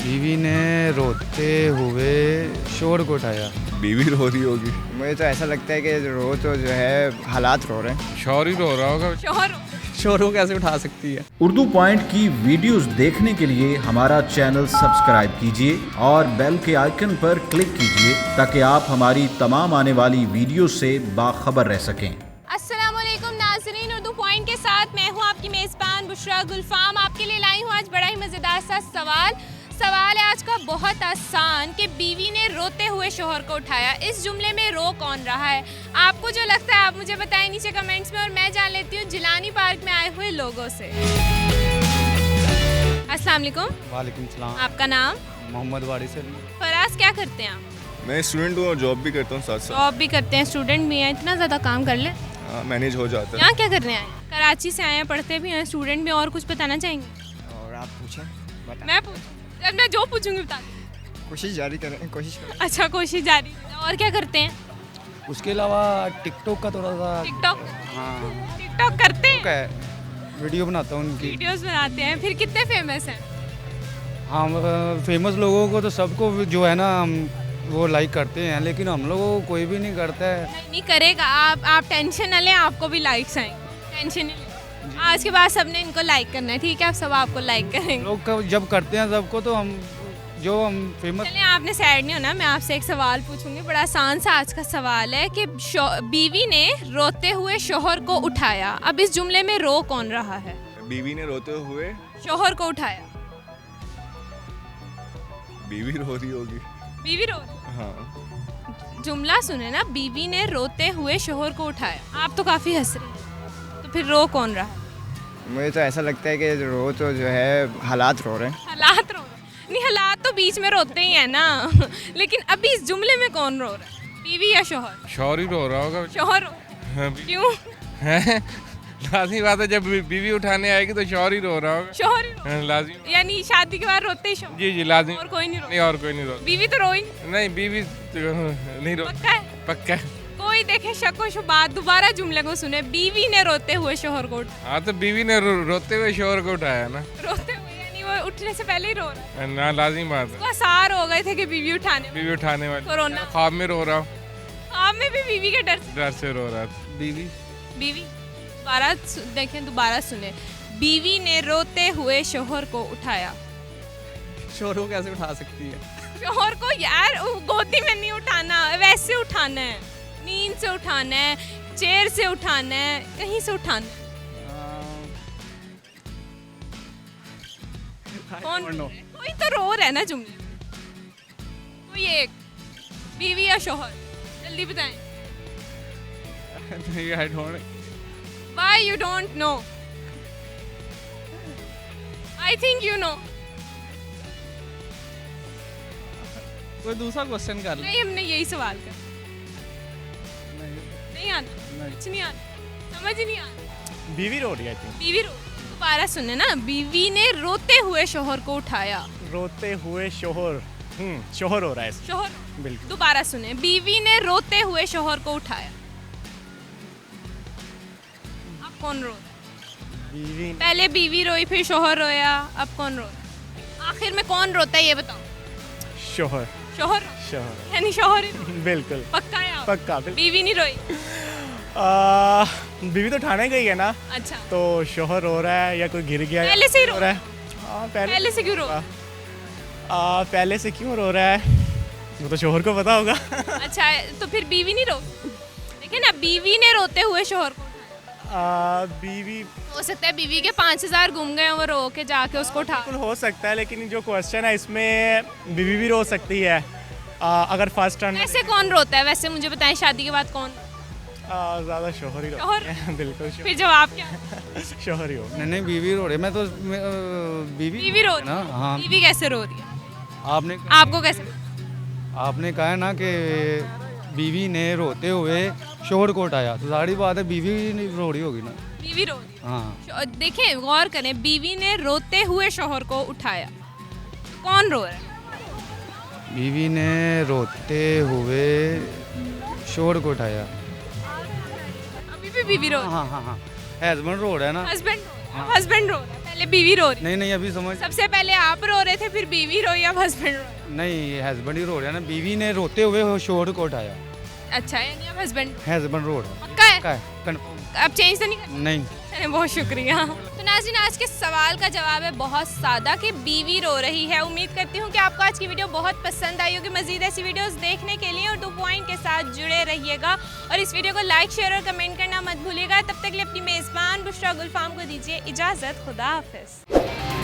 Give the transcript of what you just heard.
बीवी ने रोते हुए शोर को उठाया। बीवी रो रही होगी। मुझे तो ऐसा लगता है कि रो तो जो है हालात रो रहे हैं। शौहर ही रो रहा होगा। शोर को कैसे उठा सकती है? उर्दू पॉइंट की वीडियोस देखने के लिए हमारा चैनल सब्सक्राइब कीजिए और बेल के आइकन पर क्लिक कीजिए ताकि आप हमारी तमाम आने वाली वीडियो से बाखबर रह सकें। अस्सलामुअलैकुम नाज़रीन, उर्दू पॉइंट के साथ मैं हूँ आपकी मेज़बान बुशरा गुलफाम। आपके लिए लाई हूँ आज बड़ा ही मज़ेदार सा सवाल है आज का बहुत आसान कि बीवी ने रोते हुए शोहर को उठाया। इस जुमले में रो कौन रहा है? आपको जो लगता है आप मुझे बताएं नीचे कमेंट्स में, और मैं जान लेती हूँ जिलानी पार्क में आए हुए लोगों से। अस्सलाम वालेकुम। वालेकुम सलाम। आपका नाम? मोहम्मद वारिस से। फराज, क्या करते हैं आप? मैं स्टूडेंट हूँ और जॉब भी करता हूँ साथ साथ। जॉब भी करते हैं, स्टूडेंट भी हैं, इतना ज़्यादा काम कर ले? मैनेज हो जाता है। यहाँ क्या करने आए? कराची से आए हैं, पढ़ते भी हैं, स्टूडेंट भी। और कुछ बताना चाहेंगे? और आप पूछें, बता। मैं जो पूछूंगी बता दूँ। कोशिश जारी करें, कोशिश करें। अच्छा, कोशिश जारी। और क्या करते हैं? उसके अलावा टिकटॉक का थोड़ा सा टिकटॉक करते हैं, वीडियो बनाता हूँ उनकी। वीडियोस बनाते हैं। फिर कितने फेमस हैं? हाँ, फेमस लोगों को तो सबको जो है ना हम वो लाइक करते हैं, लेकिन हम लोगों को कोई भी नहीं करता है। नहीं करेगा। आप टेंशन न लें, आपको भी लाइक्स आएंगे, टेंशन नहीं लें। आज के बाद सबने इनको लाइक करना है, ठीक है? आप सब आपको लाइक करेंगे। लोग जब करते हैं सबको तो हम फेमस। चलिए, आपने सैड नहीं होना, मैं आपसे एक सवाल पूछूंगी। बड़ा आसान सा आज का सवाल है कि बीवी ने रोते हुए शोहर को उठाया। अब इस जुमले में रो कौन रहा है? बीवी ने रोते हुए शोहर को उठाया। बीवी रो रही होगी। बीवी रो, हाँ। जुमला सुने ना, बीवी ने रोते हुए शोहर को उठाया। आप तो काफी हंस रहे हैं, तो फिर रो कौन रहा? मुझे तो ऐसा लगता है कि रो तो जो है हालात रो रहे हैं। हालात रो नहीं, हालात तो बीच में रोते ही है ना। लेकिन अभी इस जुमले में कौन रो रहा है? बीवी या शोहर? शौहर ही रो रहा होगा। शोहर क्यों? लाजमी बात है, जब बीवी उठाने आएगी तो शौहर ही रो रहा होगा। शोहर ही रो। लाजमी। यानी शादी के बाद रोते ही शोहर? जी लाजमी। और कोई नहीं रो? नहीं, और कोई नहीं रो। बीवी तो रोई नहीं, बीवी नहीं रो। पक्का है? पक्का। कोई देखे शक व शुबा, दोबारा जुमले को सुने। बीवी ने रोते हुए शोहर को हाँ, तो बीवी ने रोते हुए शौहर को उठाया ना। रोते हुए यानी वो उठने से पहले ही रो रहा है। ना, लाजमी बात है। उसको आसार हो गए थे कि बीवी उठाने वाली। बीवी उठाने वाली। कोरोना ख्वाब में रो रहा हूँ। ख्वाब में भी बीवी के डर से रो रहा था। बीवी दोबारा देखें, दोबारा सुने। बीवी ने रोते हुए शोहर को उठाया। शोर को कैसे उठा सकती है? शोहर को यार गोदी में नहीं उठाना, वैसे उठाना है, नींद से उठाना है, चेयर से उठाना है, कहीं से उठाना है। कौन? कोई तो रो रहा है ना जुमले में। कोई एक, बीवी या शोहर, जल्दी बताएं। I don't know. Why you don't know? I think you know. कोई दूसरा क्वेश्चन कर ले। नहीं, हमने यही सवाल कर। नहीं आना, कुछ नहीं आना, समझ ही नहीं आना। बीवी रो रही है। बीवी रो, दोबारा सुने ना। बीवी ने रोते हुए शोहर को उठाया। रोते हुए शोहर, शोहर हो रहा है। शोहर बिल्कुल। दोबारा सुने। बीवी ने रोते हुए शोहर को उठाया। अब कौन रो रहा है? बीवी पहले बीवी रोई, फिर शोहर रोया, अब कौन रो रहा है? आखिर में कौन रोता है ये बताओ। शोहर। शोहर शोहर यानी शोहर ही रो। बिल्कुल पक्का है आप? पक्का। बिल्कुल। बीवी नहीं रोई? बीवी तो ठाणे गई है ना, अच्छा, तो शोहर रो रहा है या कोई गिर गया पहले से ही रो रहा है। पहले से क्यों रो? पहले से क्यों रो रहा है वो तो शोहर को पता होगा। अच्छा, तो फिर बीवी नहीं रो? देखिए ना, बीवी ने रोते हुए शोहर को उठाया। बीवी हो सकता है बीवी के 5000 गुम गए, वो रो के जाके उसको उठा। बिल्कुल हो सकता है, लेकिन जो क्वेश्चन है इसमें बीवी भी रो सकती है। अगर फर्स्ट टर्न वैसे कौन रोता है? वैसे मुझे बताएं, शादी के बाद कौन? ज़्यादा शोहर ही शोहर? है। बिल्कुल फिर जवाब क्या? शोहर ही हो। नहीं, बीवी रो रही है। मैं तो बीवी रो रही ना। है? हाँ, बीवी कैसे रो रही है? आपको कैसे? आपने कहा है ना कि बीवी ने रोते हुए शोहर को उठाया, तो सारी बात है बीवी नहीं रो रही होगी ना। बीवी रो रही है। हाँ, देखें, गौर करें, बीवी ने रोते हुए शोहर को उठाया। कौन रो रहा है? बीवी ने रोते हुए शोहर को उठाया। अभी भी बीवी रो रही है। हाँ, हस्बैंड रो रहा है ना। हस्बैंड रो रहा है। पहले बीवी रो रही, नहीं नहीं अभी समझ सबसे पहले आप रो रहे थे, फिर बीवी रोई, अब हस्बैंड रोए। नहीं हस्बैंड ही रो रहा है ना, बीवी ने रोते हुए शोर को उठाया, अच्छा, यानी अब हस्बैंड हस्बैंड रो रहा पक्का है? है कंफर्म अब चेंज तो नहीं करना? नहीं। चलिए, बहुत शुक्रिया। तो नाज़रीन, आज के सवाल का जवाब है बहुत सादा कि बीवी रो रही है। उम्मीद करती हूँ कि आपको आज की वीडियो बहुत पसंद आई होगी। मजीद ऐसी वीडियोस देखने के लिए उर्दू पॉइंट के साथ जुड़े रहिएगा और इस वीडियो को लाइक, शेयर और कमेंट करना मत भूलिएगा। तब तक के लिए अपनी मेज़बान बुशरा गुलफाम को दीजिए इजाज़त। खुदा हाफिज़।